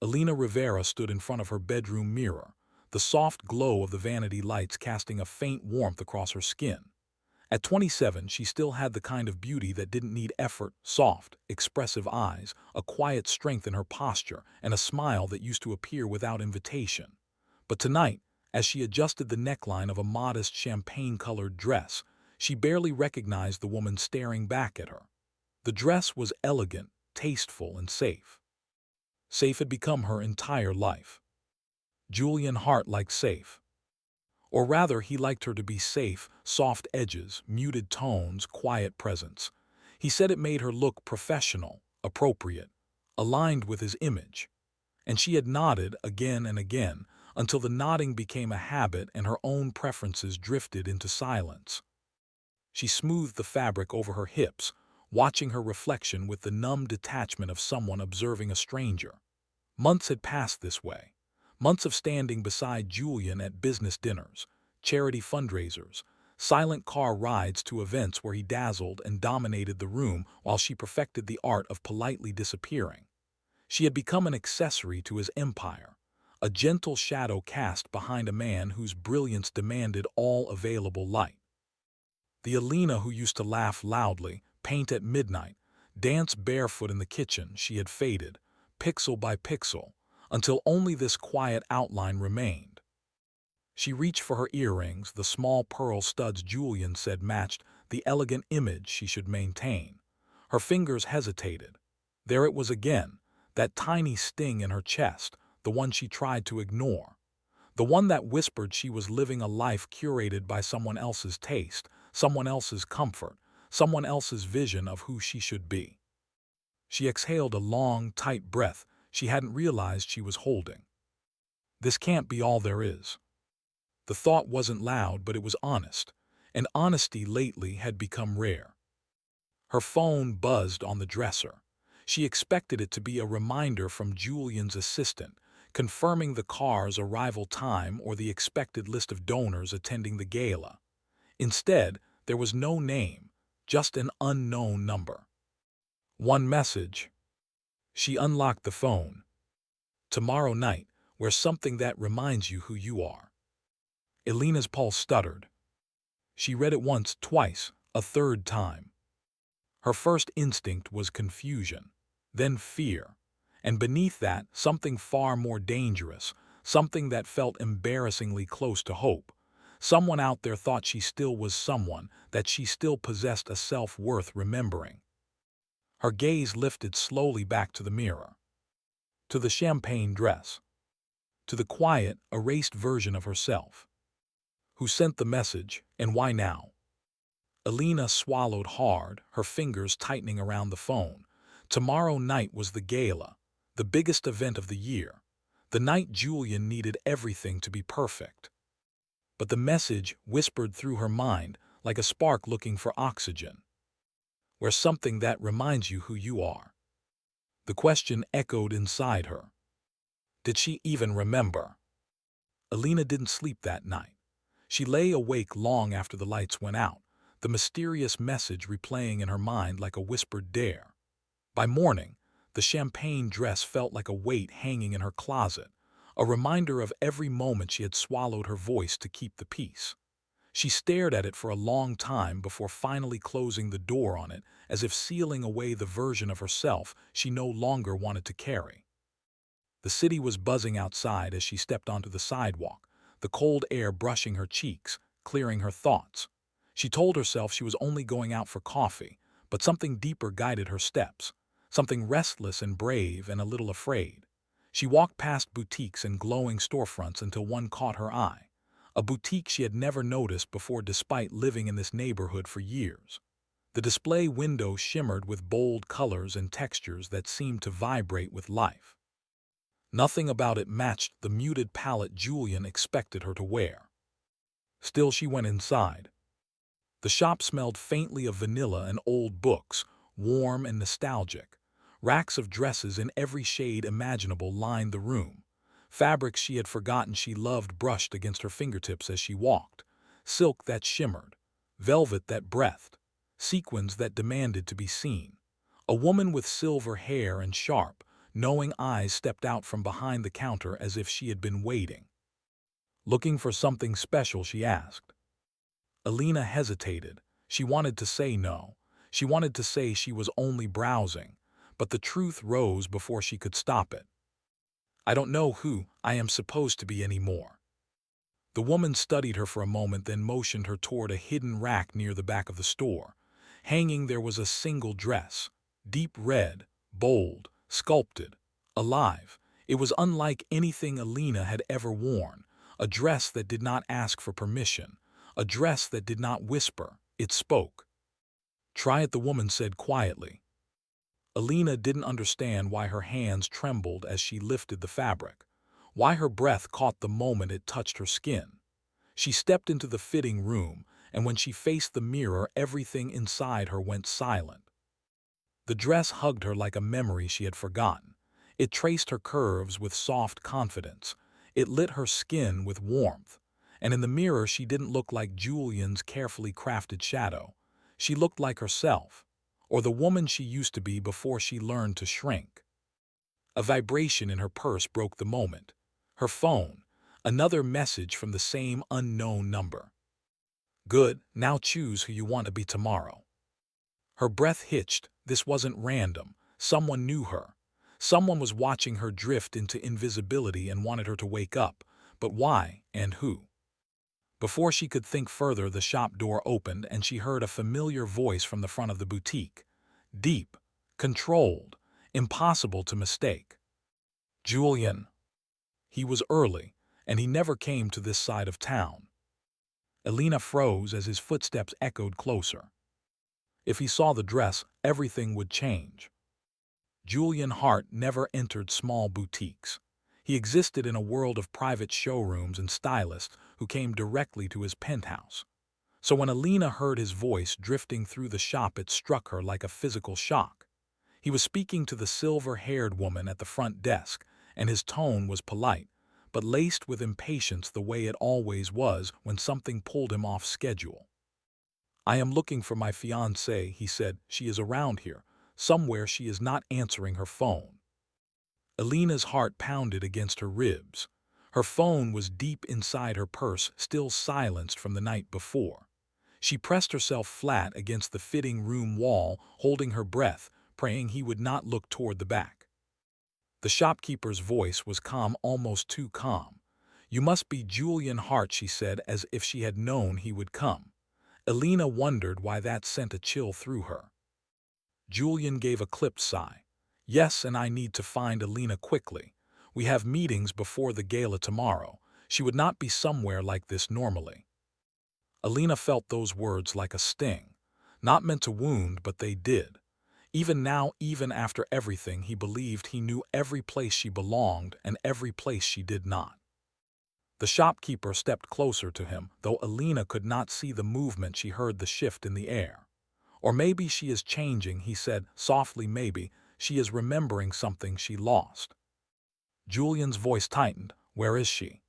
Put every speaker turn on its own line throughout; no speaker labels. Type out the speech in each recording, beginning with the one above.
Elena Rivera stood in front of her bedroom mirror, the soft glow of the vanity lights casting a faint warmth across her skin. At 27, she still had the kind of beauty that didn't need effort: soft, expressive eyes, a quiet strength in her posture, and a smile that used to appear without invitation. But tonight, as she adjusted the neckline of a modest champagne-colored dress, she barely recognized the woman staring back at her. The dress was elegant, tasteful, and safe. Safe had become her entire life. Julian Hart liked safe. Or rather, he liked her to be safe: soft edges, muted tones, quiet presence. He said it made her look professional, appropriate, aligned with his image. And she had nodded again and again, until the nodding became a habit and her own preferences drifted into silence. She smoothed the fabric over her hips, watching her reflection with the numb detachment of someone observing a stranger. Months had passed this way. Months of standing beside Julian at business dinners, charity fundraisers, silent car rides to events where he dazzled and dominated the room while she perfected the art of politely disappearing. She had become an accessory to his empire, a gentle shadow cast behind a man whose brilliance demanded all available light. The Elena who used to laugh loudly, paint at midnight, dance barefoot in the kitchen, she had faded, pixel by pixel, until only this quiet outline remained. She reached for her earrings, the small pearl studs Julian said matched the elegant image she should maintain. Her fingers hesitated. There it was again, that tiny sting in her chest, the one she tried to ignore. The one that whispered she was living a life curated by someone else's taste, someone else's comfort, someone else's vision of who she should be. She exhaled a long, tight breath she hadn't realized she was holding. This can't be all there is. The thought wasn't loud, but it was honest, and honesty lately had become rare. Her phone buzzed on the dresser. She expected it to be a reminder from Julian's assistant, confirming the car's arrival time or the expected list of donors attending the gala. Instead, there was no name, just an unknown number. One message. She unlocked the phone. Tomorrow night, wear something that reminds you who you are. Elena's pulse stuttered. She read it once, twice, a third time. Her first instinct was confusion, then fear, and beneath that, something far more dangerous, something that felt embarrassingly close to hope. Someone out there thought she still was someone, that she still possessed a self-worth remembering. Her gaze lifted slowly back to the mirror, to the champagne dress, to the quiet, erased version of herself. Who sent the message, and why now? Elena swallowed hard, her fingers tightening around the phone. Tomorrow night was the gala, the biggest event of the year, the night Julian needed everything to be perfect. But the message whispered through her mind like a spark looking for oxygen. Wear something that reminds you who you are. The question echoed inside her. Did she even remember? Elena didn't sleep that night. She lay awake long after the lights went out, the mysterious message replaying in her mind like a whispered dare. By morning, the champagne dress felt like a weight hanging in her closet, a reminder of every moment she had swallowed her voice to keep the peace. She stared at it for a long time before finally closing the door on it, as if sealing away the version of herself she no longer wanted to carry. The city was buzzing outside as she stepped onto the sidewalk, the cold air brushing her cheeks, clearing her thoughts. She told herself she was only going out for coffee, but something deeper guided her steps, something restless and brave and a little afraid. She walked past boutiques and glowing storefronts until one caught her eye. A boutique she had never noticed before despite living in this neighborhood for years. The display window shimmered with bold colors and textures that seemed to vibrate with life. Nothing about it matched the muted palette Julian expected her to wear. Still, she went inside. The shop smelled faintly of vanilla and old books, warm and nostalgic. Racks of dresses in every shade imaginable lined the room. Fabrics she had forgotten she loved brushed against her fingertips as she walked. Silk that shimmered, velvet that breathed, sequins that demanded to be seen. A woman with silver hair and sharp, knowing eyes stepped out from behind the counter as if she had been waiting. "Looking for something special?" she asked. Elena hesitated. She wanted to say no. She wanted to say she was only browsing, but the truth rose before she could stop it. "I don't know who I am supposed to be anymore." The woman studied her for a moment, then motioned her toward a hidden rack near the back of the store. Hanging there was a single dress, deep red, bold, sculpted, alive. It was unlike anything Elena had ever worn, a dress that did not ask for permission, a dress that did not whisper, it spoke. "Try it," the woman said quietly. Elena didn't understand why her hands trembled as she lifted the fabric, why her breath caught the moment it touched her skin. She stepped into the fitting room, and when she faced the mirror, everything inside her went silent. The dress hugged her like a memory she had forgotten. It traced her curves with soft confidence. It lit her skin with warmth. And in the mirror, she didn't look like Julian's carefully crafted shadow. She looked like herself, or the woman she used to be before she learned to shrink. A vibration in her purse broke the moment. Her phone, another message from the same unknown number. "Good, now choose who you want to be tomorrow." Her breath hitched. This wasn't random. Someone knew her. Someone was watching her drift into invisibility and wanted her to wake up. But why and who? Before she could think further, the shop door opened and she heard a familiar voice from the front of the boutique. Deep, controlled, impossible to mistake. "Julian." He was early, and he never came to this side of town. Elena froze as his footsteps echoed closer. If he saw the dress, everything would change. Julian Hart never entered small boutiques. He existed in a world of private showrooms and stylists who came directly to his penthouse. So when Elena heard his voice drifting through the shop, it struck her like a physical shock. He was speaking to the silver-haired woman at the front desk, and his tone was polite, but laced with impatience, the way it always was when something pulled him off schedule. "I am looking for my fiancée," he said. "She is around here. Somewhere she is not answering her phone." Elena's heart pounded against her ribs. Her phone was deep inside her purse, still silenced from the night before. She pressed herself flat against the fitting room wall, holding her breath, praying he would not look toward the back. The shopkeeper's voice was calm, almost too calm. "You must be Julian Hart," she said, as if she had known he would come. Elena wondered why that sent a chill through her. Julian gave a clipped sigh. "Yes, and I need to find Elena quickly. We have meetings before the gala tomorrow. She would not be somewhere like this normally." Elena felt those words like a sting. Not meant to wound, but they did. Even now, even after everything, he believed he knew every place she belonged and every place she did not. The shopkeeper stepped closer to him, though Elena could not see the movement. She heard the shift in the air. "Or maybe she is changing," he said softly. "Maybe she is remembering something she lost." Julian's voice tightened. "Where is she?"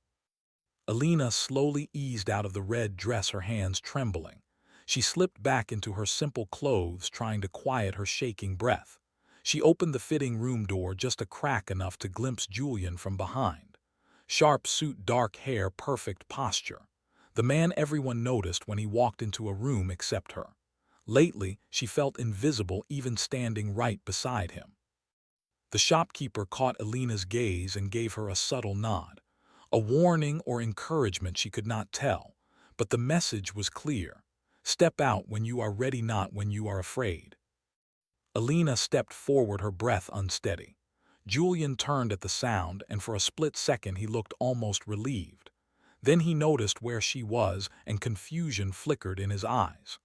Elena slowly eased out of the red dress, her hands trembling. She slipped back into her simple clothes, trying to quiet her shaking breath. She opened the fitting room door just a crack enough to glimpse Julian from behind. Sharp suit, dark hair, perfect posture. The man everyone noticed when he walked into a room except her. Lately, she felt invisible even standing right beside him. The shopkeeper caught Elena's gaze and gave her a subtle nod. A warning or encouragement, she could not tell, but the message was clear. Step out when you are ready, not when you are afraid. Elena stepped forward, her breath unsteady. Julian turned at the sound, and for a split second he looked almost relieved. Then he noticed where she was, and confusion flickered in his eyes.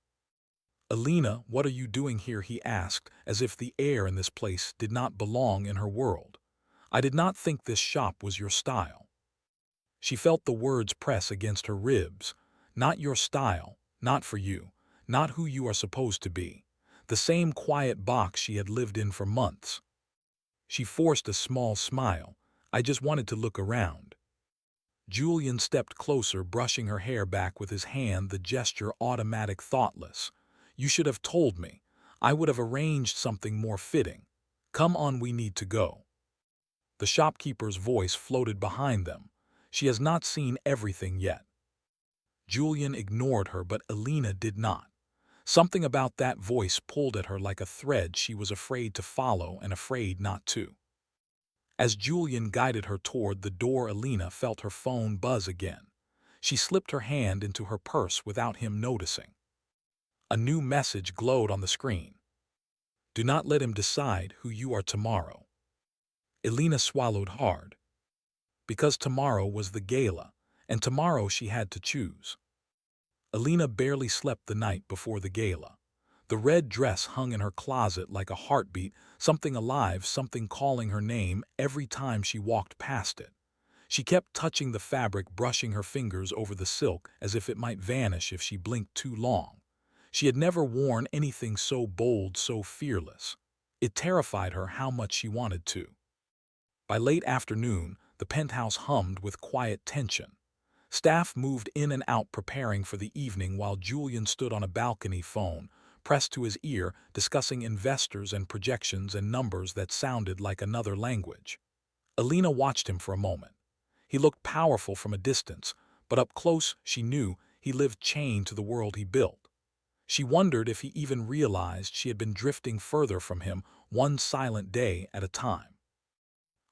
"Elena, what are you doing here?" he asked, as if the air in this place did not belong in her world. "I did not think this shop was your style." She felt the words press against her ribs. "Not your style, not for you, not who you are supposed to be." The same quiet box she had lived in for months. She forced a small smile. "I just wanted to look around." Julian stepped closer, brushing her hair back with his hand, the gesture automatic, thoughtless. "You should have told me. I would have arranged something more fitting. Come on, we need to go." The shopkeeper's voice floated behind them. She has not seen everything yet. Julian ignored her, but Elena did not. Something about that voice pulled at her like a thread she was afraid to follow and afraid not to. As Julian guided her toward the door, Elena felt her phone buzz again. She slipped her hand into her purse without him noticing. A new message glowed on the screen. Do not let him decide who you are tomorrow. Elena swallowed hard. Because tomorrow was the gala, and tomorrow she had to choose. Elena barely slept the night before the gala. The red dress hung in her closet like a heartbeat, something alive, something calling her name every time she walked past it. She kept touching the fabric, brushing her fingers over the silk as if it might vanish if she blinked too long. She had never worn anything so bold, so fearless. It terrified her how much she wanted to. By late afternoon, the penthouse hummed with quiet tension. Staff moved in and out preparing for the evening while Julian stood on a balcony, phone pressed to his ear, discussing investors and projections and numbers that sounded like another language. Elena watched him for a moment. He looked powerful from a distance, but up close she knew he lived chained to the world he built. She wondered if he even realized she had been drifting further from him, one silent day at a time.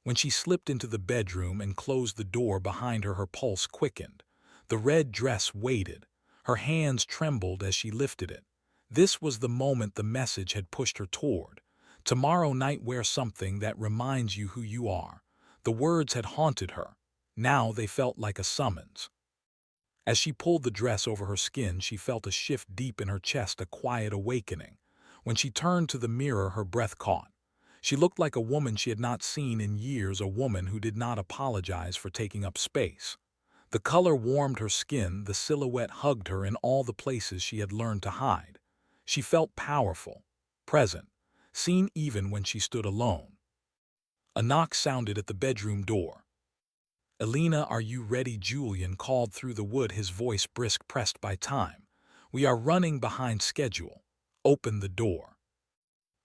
When she slipped into the bedroom and closed the door behind her, her pulse quickened. The red dress waited. Her hands trembled as she lifted it. This was the moment the message had pushed her toward. Tomorrow night, wear something that reminds you who you are. The words had haunted her. Now they felt like a summons. As she pulled the dress over her skin, she felt a shift deep in her chest, a quiet awakening. When she turned to the mirror, her breath caught. She looked like a woman she had not seen in years, a woman who did not apologize for taking up space. The color warmed her skin, the silhouette hugged her in all the places she had learned to hide. She felt powerful, present, seen even when she stood alone. A knock sounded at the bedroom door. "Elena, are you ready?" Julian called through the wood, his voice brisk, pressed by time. "We are running behind schedule. Open the door."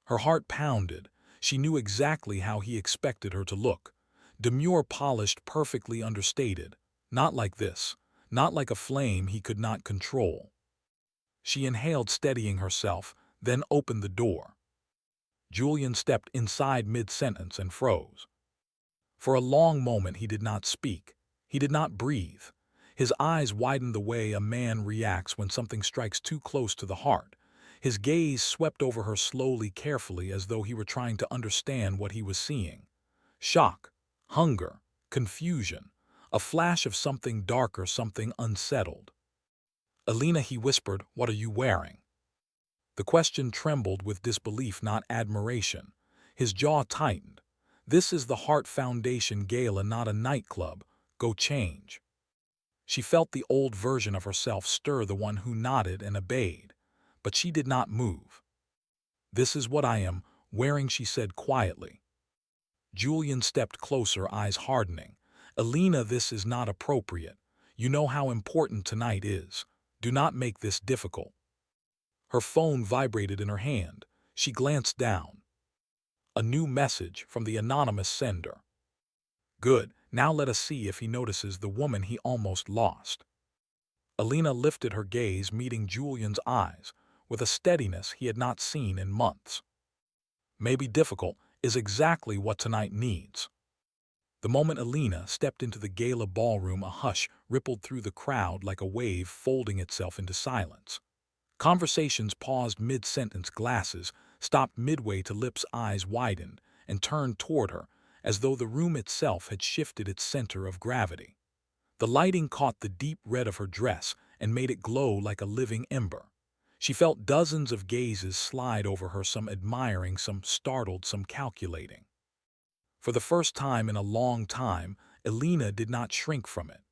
Her heart pounded. She knew exactly how he expected her to look. Demure, polished, perfectly understated. Not like this. Not like a flame he could not control. She inhaled, steadying herself, then opened the door. Julian stepped inside mid-sentence and froze. For a long moment he did not speak. He did not breathe. His eyes widened the way a man reacts when something strikes too close to the heart. His gaze swept over her slowly, carefully, as though he were trying to understand what he was seeing. Shock, hunger, confusion, a flash of something darker, something unsettled. "Elena," he whispered, "what are you wearing?" The question trembled with disbelief, not admiration. His jaw tightened. "This is the Hart Foundation Gala, not a nightclub. Go change." She felt the old version of herself stir, the one who nodded and obeyed. But she did not move. "This is what I am wearing," she said quietly. Julian stepped closer, eyes hardening. "Elena, this is not appropriate. You know how important tonight is. Do not make this difficult." Her phone vibrated in her hand. She glanced down. A new message from the anonymous sender. "Good, now let us see if he notices the woman he almost lost." Elena lifted her gaze, meeting Julian's eyes, with a steadiness he had not seen in months. "Maybe difficult is exactly what tonight needs." The moment Elena stepped into the gala ballroom, a hush rippled through the crowd like a wave folding itself into silence. Conversations paused mid-sentence, glasses stopped midway to lips, eyes widened and turned toward her, as though the room itself had shifted its center of gravity. The lighting caught the deep red of her dress and made it glow like a living ember. She felt dozens of gazes slide over her, some admiring, some startled, some calculating. For the first time in a long time, Elena did not shrink from it.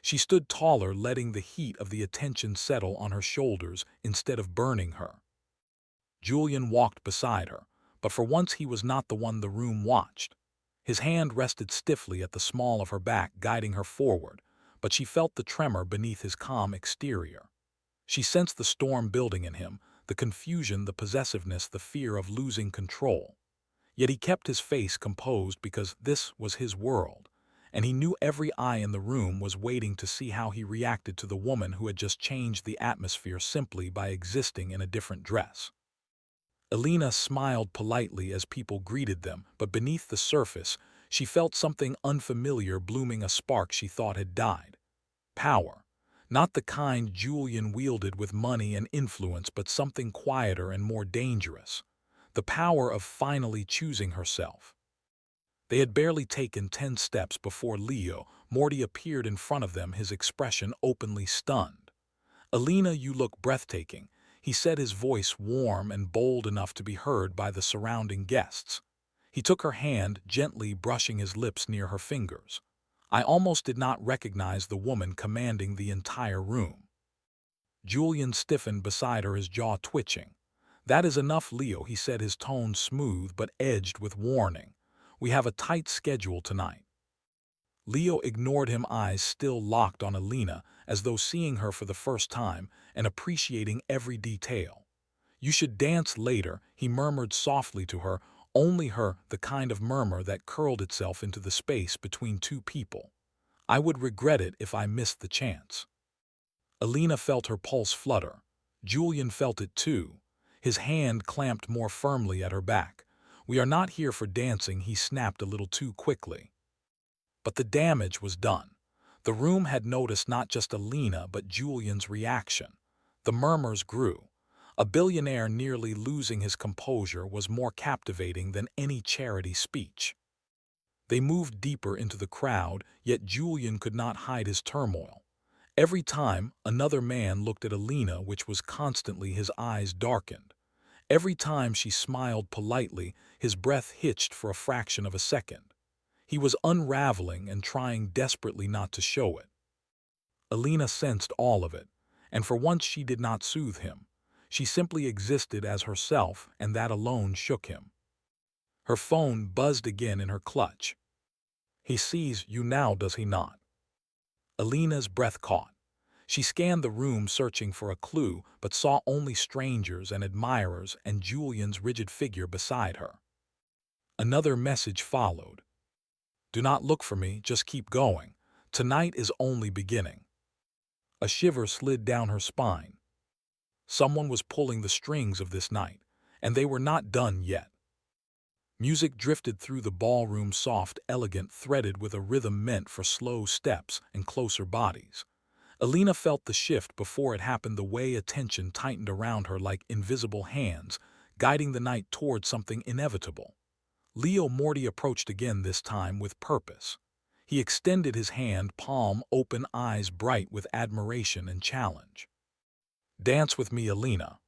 She stood taller, letting the heat of the attention settle on her shoulders instead of burning her. Julian walked beside her, but for once he was not the one the room watched. His hand rested stiffly at the small of her back, guiding her forward, but she felt the tremor beneath his calm exterior. She sensed the storm building in him, the confusion, the possessiveness, the fear of losing control. Yet he kept his face composed because this was his world, and he knew every eye in the room was waiting to see how he reacted to the woman who had just changed the atmosphere simply by existing in a different dress. Elena smiled politely as people greeted them, but beneath the surface, she felt something unfamiliar blooming, a spark she thought had died. Power. Not the kind Julian wielded with money and influence, but something quieter and more dangerous. The power of finally choosing herself. They had barely taken 10 steps before Morty appeared in front of them, his expression openly stunned. "Elena, you look breathtaking," he said, his voice warm and bold enough to be heard by the surrounding guests. He took her hand, gently brushing his lips near her fingers. I almost did not recognize the woman commanding the entire room. Julian stiffened beside her, his jaw twitching. "That is enough, Leo," he said, his tone smooth but edged with warning. "We have a tight schedule tonight." Leo ignored him, eyes still locked on Elena, as though seeing her for the first time and appreciating every detail. "You should dance later," he murmured softly to her, only her, the kind of murmur that curled itself into the space between two people. "I would regret it if I missed the chance." Elena felt her pulse flutter. Julian felt it too. His hand clamped more firmly at her back. "We are not here for dancing," he snapped a little too quickly. But the damage was done. The room had noticed not just Elena but Julian's reaction. The murmurs grew. A billionaire nearly losing his composure was more captivating than any charity speech. They moved deeper into the crowd, yet Julian could not hide his turmoil. Every time another man looked at Elena, which was constantly, his eyes darkened. Every time she smiled politely, his breath hitched for a fraction of a second. He was unraveling and trying desperately not to show it. Elena sensed all of it, and for once she did not soothe him. She simply existed as herself, and that alone shook him. Her phone buzzed again in her clutch. "He sees you now, does he not?" Elena's breath caught. She scanned the room searching for a clue, but saw only strangers and admirers and Julian's rigid figure beside her. Another message followed. "Do not look for me, just keep going. Tonight is only beginning." A shiver slid down her spine. Someone was pulling the strings of this night, and they were not done yet. Music drifted through the ballroom, soft, elegant, threaded with a rhythm meant for slow steps and closer bodies. Elena felt the shift before it happened, the way attention tightened around her like invisible hands, guiding the night toward something inevitable. Morty approached again, this time with purpose. He extended his hand, palm open, eyes bright with admiration and challenge. "Dance with me, Elena."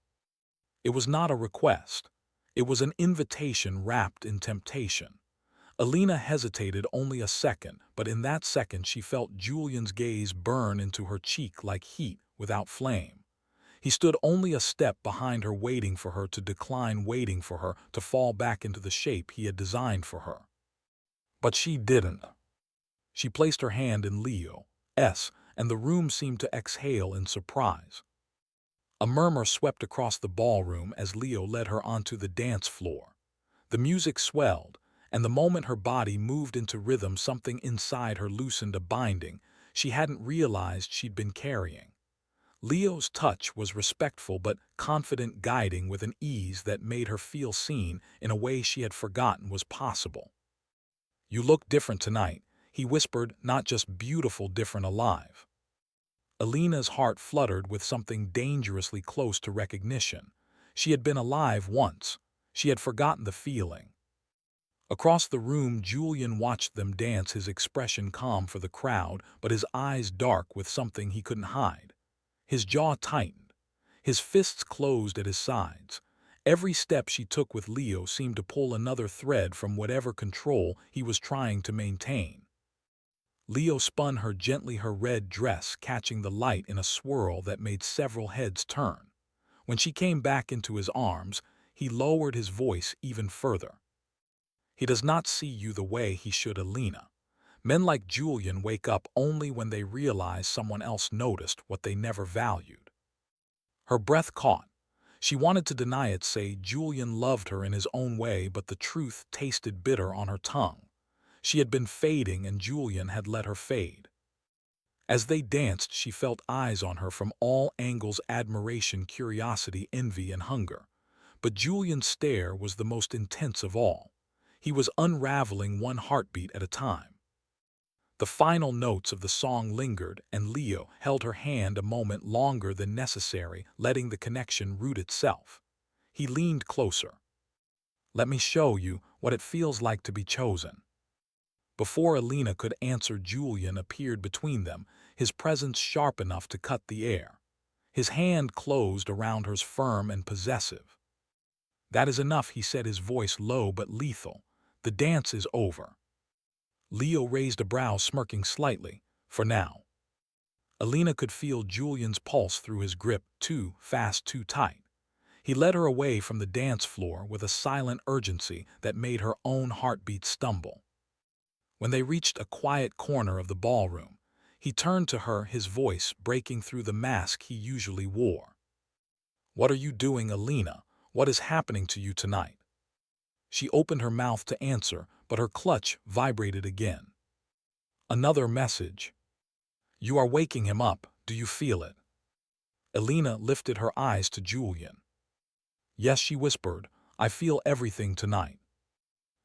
It was not a request. It was an invitation wrapped in temptation. Elena hesitated only a second, but in that second she felt Julian's gaze burn into her cheek like heat without flame. He stood only a step behind her, waiting for her to decline, waiting for her to fall back into the shape he had designed for her. But she didn't. She placed her hand in Leo's, and the room seemed to exhale in surprise. A murmur swept across the ballroom as Leo led her onto the dance floor. The music swelled, and the moment her body moved into rhythm, something inside her loosened, a binding she hadn't realized she'd been carrying. Leo's touch was respectful but confident, guiding with an ease that made her feel seen in a way she had forgotten was possible. "You look different tonight," he whispered, "not just beautiful, different, alive." Elena's heart fluttered with something dangerously close to recognition. She had been alive once. She had forgotten the feeling. Across the room, Julian watched them dance, his expression calm for the crowd, but his eyes dark with something he couldn't hide. His jaw tightened. His fists closed at his sides. Every step she took with Leo seemed to pull another thread from whatever control he was trying to maintain. Leo spun her gently, her red dress catching the light in a swirl that made several heads turn. When she came back into his arms, he lowered his voice even further. "He does not see you the way he should, Elena. Men like Julian wake up only when they realize someone else noticed what they never valued." Her breath caught. She wanted to deny it, say Julian loved her in his own way, but the truth tasted bitter on her tongue. She had been fading and Julian had let her fade. As they danced, she felt eyes on her from all angles: admiration, curiosity, envy, and hunger. But Julian's stare was the most intense of all. He was unraveling one heartbeat at a time. The final notes of the song lingered, and Leo held her hand a moment longer than necessary, letting the connection root itself. He leaned closer. "Let me show you what it feels like to be chosen." Before Elena could answer, Julian appeared between them, his presence sharp enough to cut the air. His hand closed around hers, firm and possessive. "That is enough," he said, his voice low but lethal. "The dance is over." Leo raised a brow, smirking slightly. "For now." Elena could feel Julian's pulse through his grip, too fast, too tight. He led her away from the dance floor with a silent urgency that made her own heartbeat stumble. When they reached a quiet corner of the ballroom, he turned to her, his voice breaking through the mask he usually wore. "What are you doing, Elena? What is happening to you tonight?" She opened her mouth to answer, but her clutch vibrated again. Another message. "You are waking him up. Do you feel it?" Elena lifted her eyes to Julian. "Yes," she whispered, "I feel everything tonight."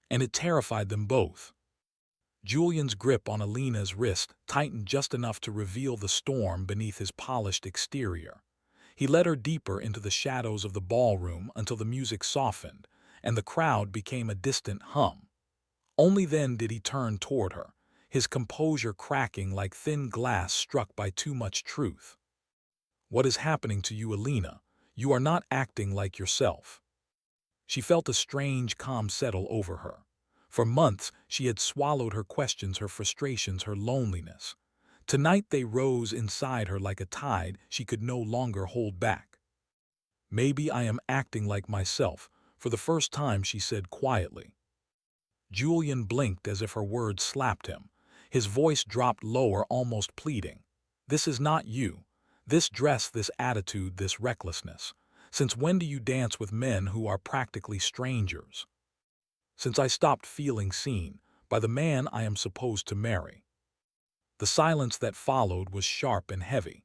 And it terrified them both. Julian's grip on Elena's wrist tightened just enough to reveal the storm beneath his polished exterior. He led her deeper into the shadows of the ballroom until the music softened and the crowd became a distant hum. Only then did he turn toward her, his composure cracking like thin glass struck by too much truth. "What is happening to you, Elena? You are not acting like yourself." She felt a strange calm settle over her. For months she had swallowed her questions, her frustrations, her loneliness. Tonight they rose inside her like a tide she could no longer hold back. "Maybe I am acting like myself," for the first time she said quietly. Julian blinked as if her words slapped him. His voice dropped lower, almost pleading. "This is not you. This dress, this attitude, this recklessness. Since when do you dance with men who are practically strangers?" "Since I stopped feeling seen by the man I am supposed to marry." The silence that followed was sharp and heavy.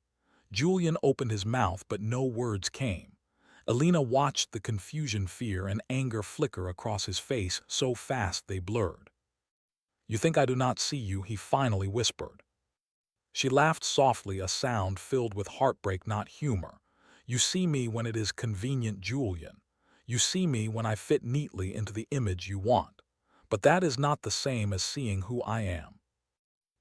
Julian opened his mouth, but no words came. Elena watched the confusion, fear, and anger flicker across his face so fast they blurred. "You think I do not see you," he finally whispered. She laughed softly, a sound filled with heartbreak, not humor. "You see me when it is convenient, Julian. You see me when I fit neatly into the image you want. But that is not the same as seeing who I am."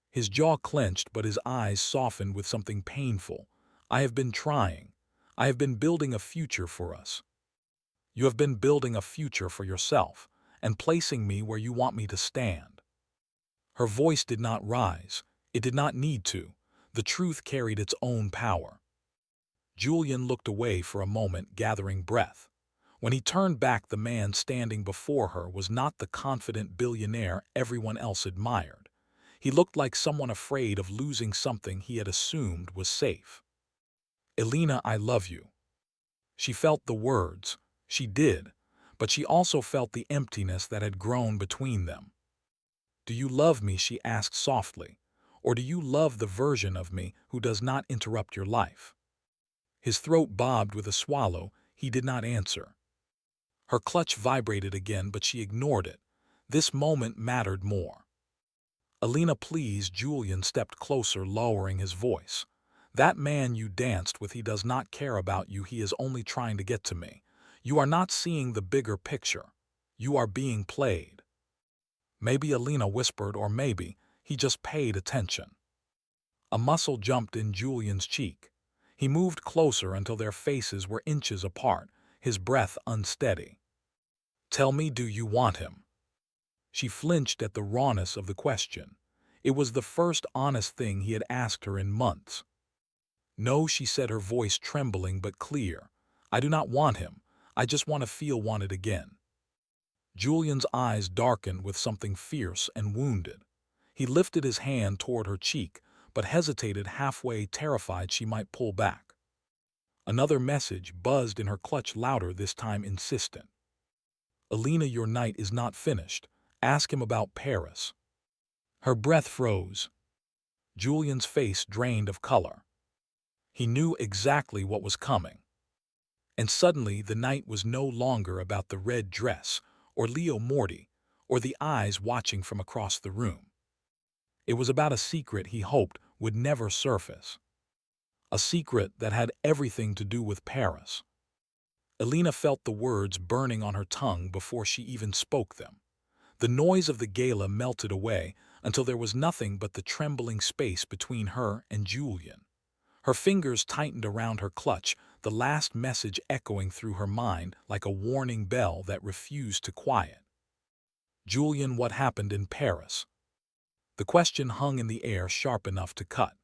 His jaw clenched, but his eyes softened with something painful. "I have been trying. I have been building a future for us. You have been building a future for yourself, and placing me where you want me to stand." Her voice did not rise. It did not need to. The truth carried its own power. Julian looked away for a moment, gathering breath. When he turned back, the man standing before her was not the confident billionaire everyone else admired. He looked like someone afraid of losing something he had assumed was safe. "Elena, I love you." She felt the words. She did. But she also felt the emptiness that had grown between them. "Do you love me?" she asked softly. "Or do you love the version of me who does not interrupt your life?" His throat bobbed with a swallow. He did not answer. Her clutch vibrated again, but she ignored it. This moment mattered more. "Elena, please." Julian stepped closer, lowering his voice. "That man you danced with, he does not care about you. He is only trying to get to me. You are not seeing the bigger picture. You are being played." "Maybe," Elena whispered, "or maybe he just paid attention." A muscle jumped in Julian's cheek. He moved closer until their faces were inches apart, his breath unsteady. "Tell me, do you want him?" She flinched at the rawness of the question. It was the first honest thing he had asked her in months. "No," she said, her voice trembling but clear. "I do not want him. I just want to feel wanted again." Julian's eyes darkened with something fierce and wounded. He lifted his hand toward her cheek, but hesitated halfway, terrified she might pull back. Another message buzzed in her clutch, louder, this time insistent. "Elena, your night is not finished. Ask him about Paris." Her breath froze. Julian's face drained of color. He knew exactly what was coming. And suddenly the night was no longer about the red dress, or Leo Morty, or the eyes watching from across the room. It was about a secret he hoped would never surface. A secret that had everything to do with Paris. Elena felt the words burning on her tongue before she even spoke them. The noise of the gala melted away until there was nothing but the trembling space between her and Julian. Her fingers tightened around her clutch, the last message echoing through her mind like a warning bell that refused to quiet. "Julian, what happened in Paris?" The question hung in the air, sharp enough to cut.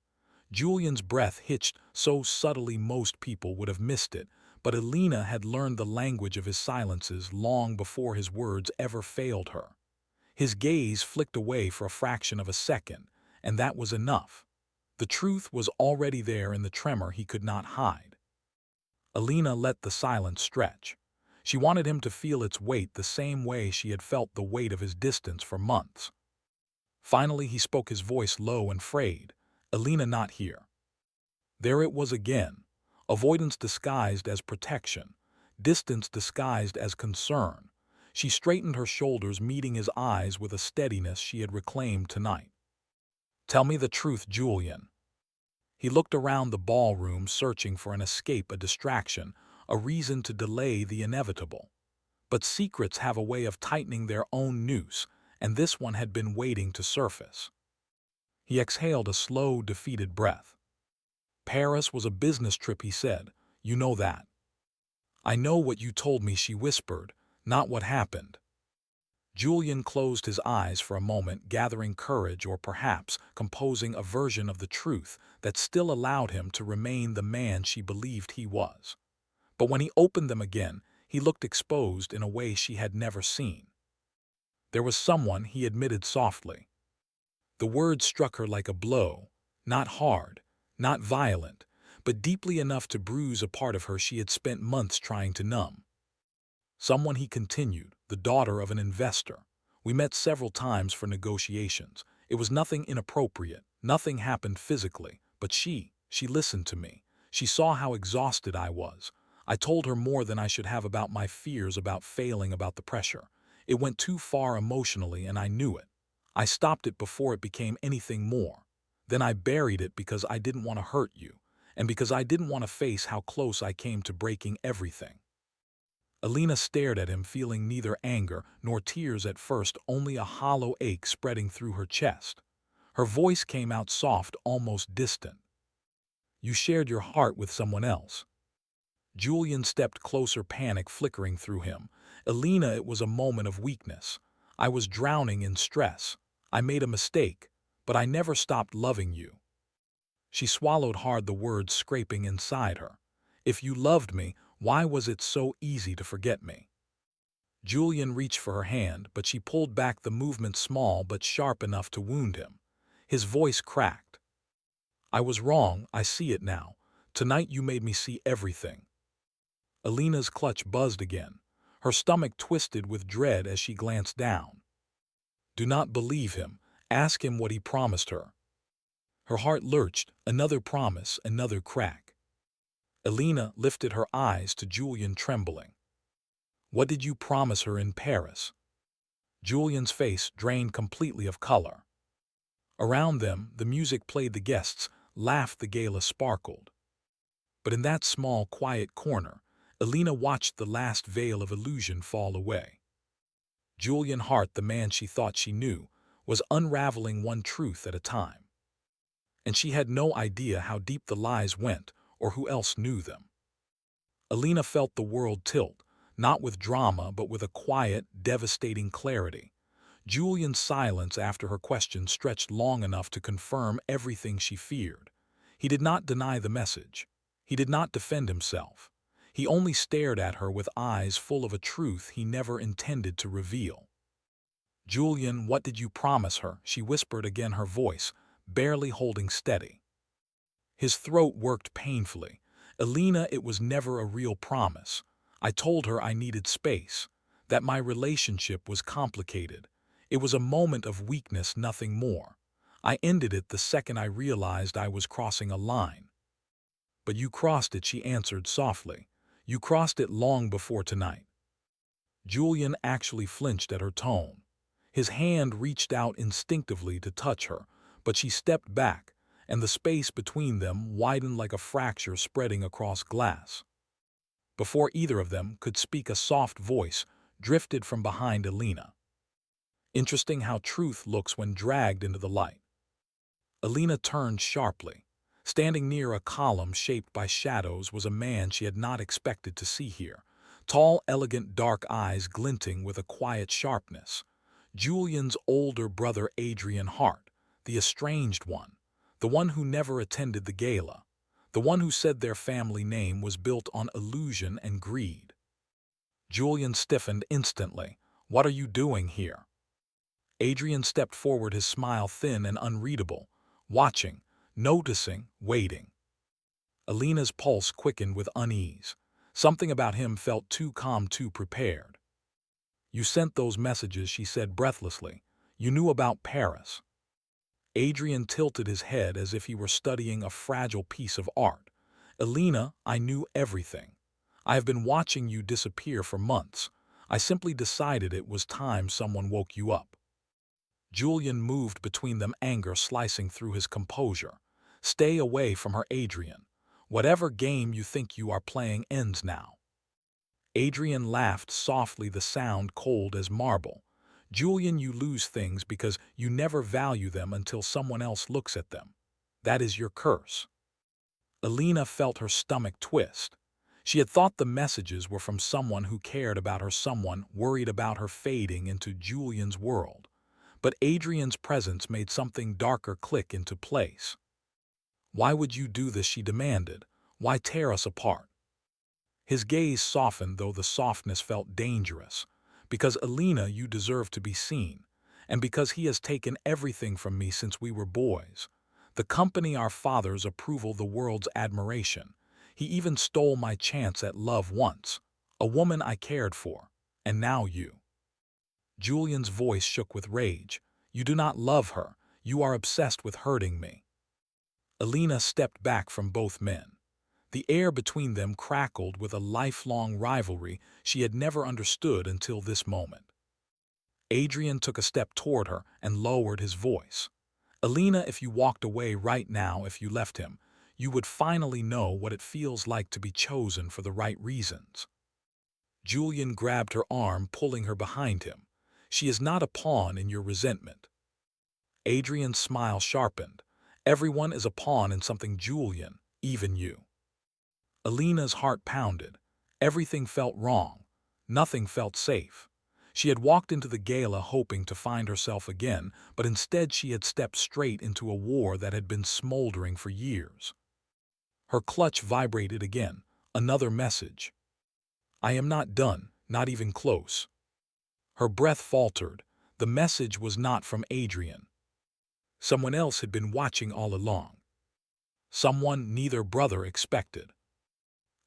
Julian's breath hitched so subtly most people would have missed it, but Elena had learned the language of his silences long before his words ever failed her. His gaze flicked away for a fraction of a second, and that was enough. The truth was already there in the tremor he could not hide. Elena let the silence stretch. She wanted him to feel its weight the same way she had felt the weight of his distance for months. Finally he spoke, his voice low and frayed. "Elena, not here." There it was again. Avoidance disguised as protection. Distance disguised as concern. She straightened her shoulders, meeting his eyes with a steadiness she had reclaimed tonight. "Tell me the truth, Julian." He looked around the ballroom, searching for an escape, a distraction, a reason to delay the inevitable. But secrets have a way of tightening their own noose, and this one had been waiting to surface. He exhaled a slow, defeated breath. "Paris was a business trip," he said. "You know that." "I know what you told me," she whispered, "not what happened." Julian closed his eyes for a moment, gathering courage, or perhaps composing a version of the truth that still allowed him to remain the man she believed he was. But when he opened them again, he looked exposed in a way she had never seen. "There was someone," he admitted softly. The word struck her like a blow, not hard, not violent, but deeply enough to bruise a part of her she had spent months trying to numb. "Someone," he continued, "the daughter of an investor. We met several times for negotiations. It was nothing inappropriate, nothing happened physically, but she listened to me. She saw how exhausted I was. I told her more than I should have about my fears, about failing, about the pressure. It went too far emotionally, and I knew it. I stopped it before it became anything more. Then I buried it because I didn't want to hurt you, and because I didn't want to face how close I came to breaking everything." Elena stared at him, feeling neither anger nor tears at first, only a hollow ache spreading through her chest. Her voice came out soft, almost distant. "You shared your heart with someone else." Julian stepped closer, panic flickering through him. "Elena, it was a moment of weakness. I was drowning in stress. I made a mistake, but I never stopped loving you." She swallowed hard, the words scraping inside her. "If you loved me, why was it so easy to forget me?" Julian reached for her hand, but she pulled back, the movement small but sharp enough to wound him. His voice cracked. "I was wrong, I see it now. Tonight you made me see everything." Elena's clutch buzzed again. Her stomach twisted with dread as she glanced down. "Do not believe him. Ask him what he promised her." Her heart lurched, another promise, another crack. Elena lifted her eyes to Julian, trembling. "What did you promise her in Paris?" Julian's face drained completely of color. Around them, the music played, the guests laughed, the gala sparkled. But in that small, quiet corner, Elena watched the last veil of illusion fall away. Julian Hart, the man she thought she knew, was unraveling one truth at a time. And she had no idea how deep the lies went or who else knew them. Elena felt the world tilt, not with drama but with a quiet, devastating clarity. Julian's silence after her question stretched long enough to confirm everything she feared. He did not deny the message. He did not defend himself. He only stared at her with eyes full of a truth he never intended to reveal. "Julian, what did you promise her?" she whispered again, her voice barely holding steady. His throat worked painfully. Elena, it was never a real promise. I told her I needed space, that my relationship was complicated. It was a moment of weakness, nothing more. I ended it the second I realized I was crossing a line. But you crossed it, she answered softly. You crossed it long before tonight. Julian actually flinched at her tone. His hand reached out instinctively to touch her, but she stepped back, and the space between them widened like a fracture spreading across glass. Before either of them could speak, a soft voice drifted from behind Elena. Interesting how truth looks when dragged into the light. Elena turned sharply. Standing near a column shaped by shadows was a man she had not expected to see here. Tall, elegant, dark eyes glinting with a quiet sharpness. Julian's older brother, Adrian Hart, the estranged one, the one who never attended the gala, the one who said their family name was built on illusion and greed. Julian stiffened instantly. What are you doing here? Adrian stepped forward, his smile thin and unreadable, watching, noticing, waiting. Elena's pulse quickened with unease. Something about him felt too calm, too prepared. You sent those messages, she said breathlessly. You knew about Paris. Adrian tilted his head as if he were studying a fragile piece of art. Elena, I knew everything. I have been watching you disappear for months. I simply decided it was time someone woke you up. Julian moved between them, anger slicing through his composure. Stay away from her, Adrian. Whatever game you think you are playing ends now. Adrian laughed softly, the sound cold as marble. Julian, you lose things because you never value them until someone else looks at them. That is your curse. Elena felt her stomach twist. She had thought the messages were from someone who cared about her, someone worried about her fading into Julian's world. But Adrian's presence made something darker click into place. Why would you do this, she demanded. Why tear us apart? His gaze softened, though the softness felt dangerous. Because, Elena, you deserve to be seen. And because he has taken everything from me since we were boys. The company, our father's approval, the world's admiration. He even stole my chance at love once. A woman I cared for. And now you. Julian's voice shook with rage. You do not love her. You are obsessed with hurting me. Elena stepped back from both men. The air between them crackled with a lifelong rivalry she had never understood until this moment. Adrian took a step toward her and lowered his voice. Elena, if you walked away right now, if you left him, you would finally know what it feels like to be chosen for the right reasons. Julian grabbed her arm, pulling her behind him. She is not a pawn in your resentment. Adrian's smile sharpened. Everyone is a pawn in something, Julian, even you. Elena's heart pounded. Everything felt wrong. Nothing felt safe. She had walked into the gala hoping to find herself again, but instead she had stepped straight into a war that had been smoldering for years. Her clutch vibrated again. Another message. I am not done, not even close. Her breath faltered. The message was not from Adrian. Someone else had been watching all along. Someone neither brother expected.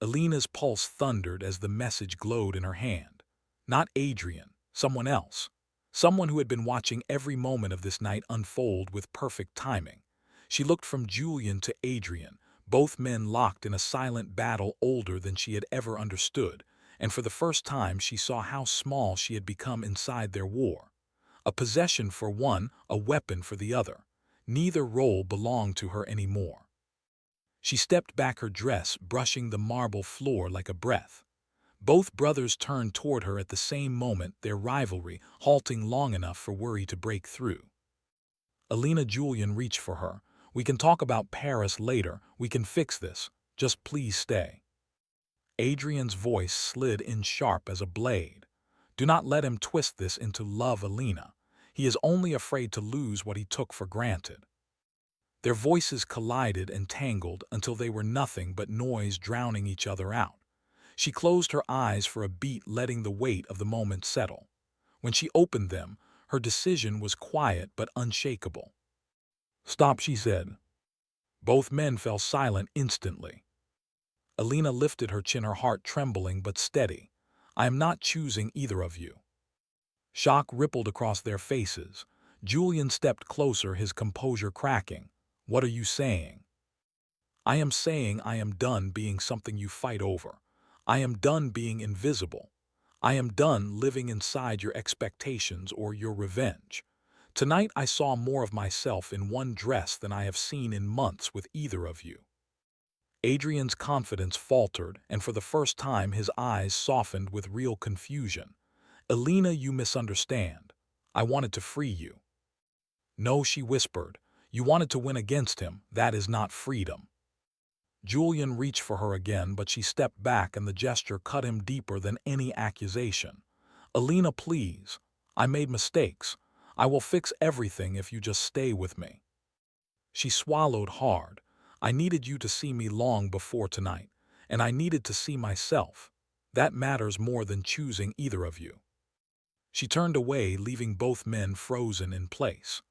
Elena's pulse thundered as the message glowed in her hand. Not Adrian, someone else. Someone who had been watching every moment of this night unfold with perfect timing. She looked from Julian to Adrian, both men locked in a silent battle older than she had ever understood, and for the first time she saw how small she had become inside their war. A possession for one, a weapon for the other. Neither role belonged to her anymore. She stepped back, her dress brushing the marble floor like a breath. Both brothers turned toward her at the same moment, their rivalry halting long enough for worry to break through. Elena, Julian reached for her. We can talk about Paris later. We can fix this. Just please stay. Adrian's voice slid in sharp as a blade. Do not let him twist this into love, Elena. He is only afraid to lose what he took for granted. Their voices collided and tangled until they were nothing but noise drowning each other out. She closed her eyes for a beat, letting the weight of the moment settle. When she opened them, her decision was quiet but unshakable. Stop, she said. Both men fell silent instantly. Elena lifted her chin, her heart trembling but steady. I am not choosing either of you. Shock rippled across their faces. Julian stepped closer, his composure cracking. What are you saying? I am saying I am done being something you fight over. I am done being invisible. I am done living inside your expectations or your revenge. Tonight I saw more of myself in one dress than I have seen in months with either of you. Adrian's confidence faltered, and for the first time his eyes softened with real confusion. Elena, you misunderstand. I wanted to free you. No, she whispered. You wanted to win against him. That is not freedom. Julian reached for her again, but she stepped back and the gesture cut him deeper than any accusation. Elena, please. I made mistakes. I will fix everything if you just stay with me. She swallowed hard. I needed you to see me long before tonight, and I needed to see myself. That matters more than choosing either of you. She turned away, leaving both men frozen in place.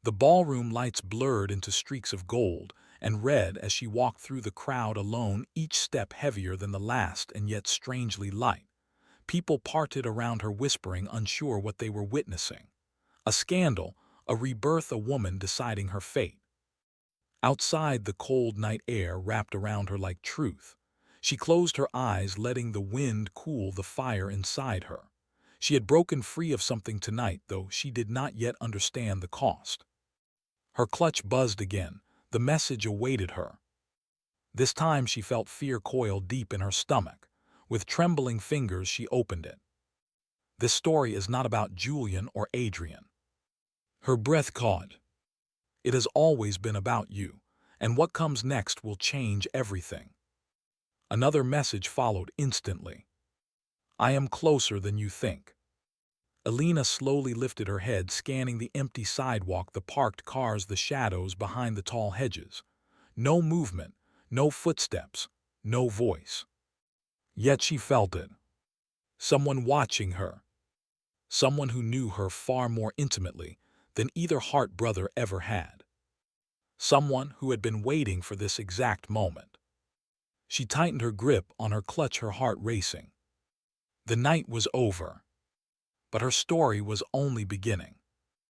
The ballroom lights blurred into streaks of gold and red as she walked through the crowd alone, each step heavier than the last and yet strangely light. People parted around her, whispering, unsure what they were witnessing. A scandal, a rebirth, a woman deciding her fate. Outside, the cold night air wrapped around her like truth. She closed her eyes, letting the wind cool the fire inside her. She had broken free of something tonight, though she did not yet understand the cost. Her clutch buzzed again. The message awaited her. This time she felt fear coil deep in her stomach. With trembling fingers she opened it. This story is not about Julian or Adrian. Her breath caught. It has always been about you, and what comes next will change everything. Another message followed instantly. I am closer than you think. Elena slowly lifted her head, scanning the empty sidewalk, the parked cars, the shadows behind the tall hedges. No movement, no footsteps, no voice. Yet she felt it. Someone watching her. Someone who knew her far more intimately than either Hart brother ever had. Someone who had been waiting for this exact moment. She tightened her grip on her clutch, her heart racing. The night was over, but her story was only beginning.